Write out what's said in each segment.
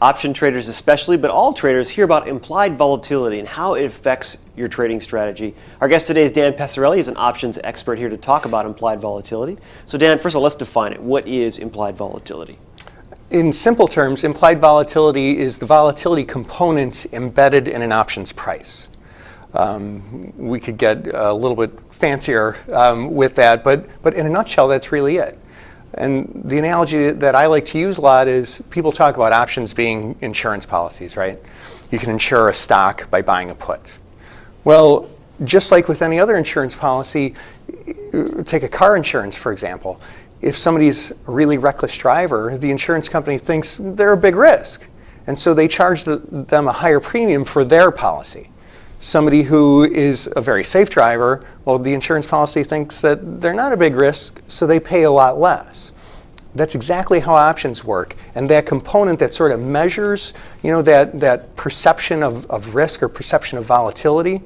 Option traders especially, but all traders, hear about implied volatility and how it affects your trading strategy. Our guest today is Dan Passarelli. He's an options expert here to talk about implied volatility. So Dan, first of all, let's define it. What is implied volatility? In simple terms, implied volatility is the volatility component embedded in an options price. We could get a little bit fancier with that, but in a nutshell, that's really it. And the analogy that I like to use a lot is people talk about options being insurance policies, right? You can insure a stock by buying a put. Well, just like with any other insurance policy, take a car insurance, for example. If somebody's a really reckless driver, the insurance company thinks they're a big risk. And so they charge them a higher premium for their policy. Somebody who is a very safe driver, well, the insurance policy thinks that they're not a big risk, so they pay a lot less. That's exactly how options work. And that component that sort of measures, that perception of risk or perception of volatility,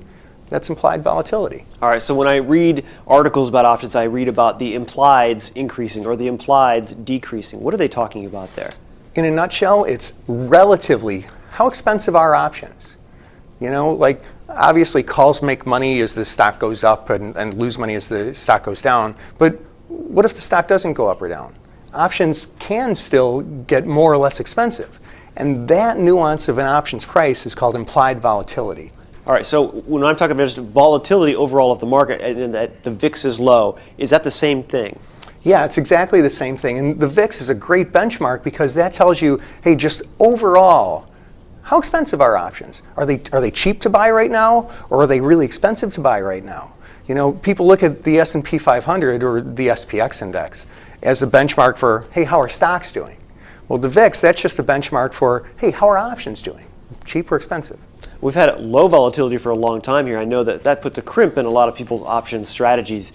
that's implied volatility. All right, so when I read articles about options, I read about the implieds increasing or the implieds decreasing. What are they talking about there? In a nutshell, it's relatively, how expensive are options? Like obviously calls make money as the stock goes up and lose money as the stock goes down. But what if the stock doesn't go up or down? Options can still get more or less expensive. And that nuance of an options price is called implied volatility. All right, so when I'm talking about just volatility overall of the market and that the VIX is low, is that the same thing? Yeah, it's exactly the same thing. And the VIX is a great benchmark because that tells you, hey, just overall, how expensive are options? Are they cheap to buy right now, or are they really expensive to buy right now? People look at the S&P 500 or the SPX index as a benchmark for, hey, how are stocks doing? Well, the VIX, that's just a benchmark for, hey, how are options doing? Cheap or expensive? We've had low volatility for a long time here. I know that puts a crimp in a lot of people's options strategies.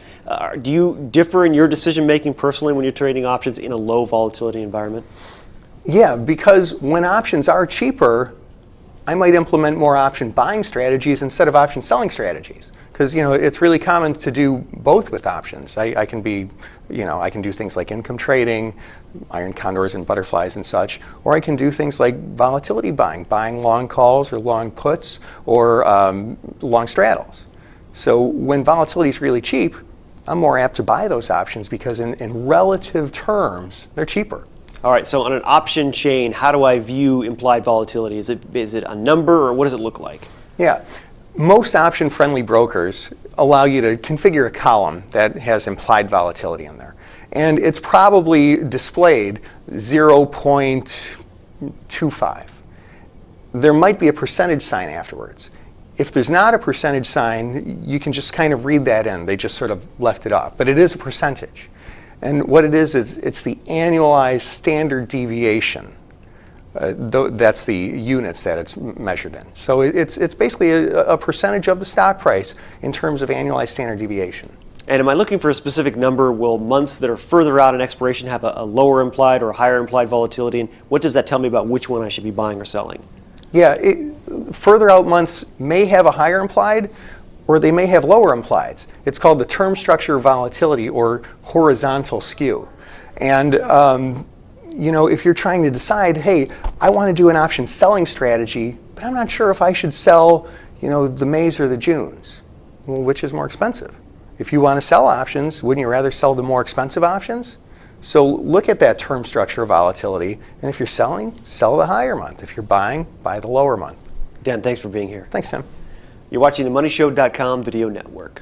Do you differ in your decision making personally when you're trading options in a low volatility environment? Yeah, because when options are cheaper, I might implement more option buying strategies instead of option selling strategies. Because it's really common to do both with options. I can do things like income trading, iron condors and butterflies and such, or I can do things like volatility buying long calls or long puts or long straddles. So when volatility is really cheap, I'm more apt to buy those options because in relative terms, they're cheaper. All right, so on an option chain, how do I view implied volatility? Is it a number or what does it look like? Yeah. Most option-friendly brokers allow you to configure a column that has implied volatility in there. And it's probably displayed 0.25. There might be a percentage sign afterwards. If there's not a percentage sign, you can just kind of read that in. They just sort of left it off. But it is a percentage. And what it is it's the annualized standard deviation. That's the units that it's measured in. So it's basically a percentage of the stock price in terms of annualized standard deviation. And am I looking for a specific number? Will months that are further out in expiration have a lower implied or a higher implied volatility? And what does that tell me about which one I should be buying or selling? Yeah, further out months may have a higher implied, or they may have lower implieds. It's called the term structure volatility or horizontal skew. And if you're trying to decide, hey, I want to do an option selling strategy, but I'm not sure if I should sell, the Mays or the Junes. Well, which is more expensive? If you want to sell options, wouldn't you rather sell the more expensive options? So look at that term structure volatility, and if you're selling, sell the higher month. If you're buying, buy the lower month. Dan, thanks for being here. Thanks, Tim. You're watching the MoneyShow.com video network.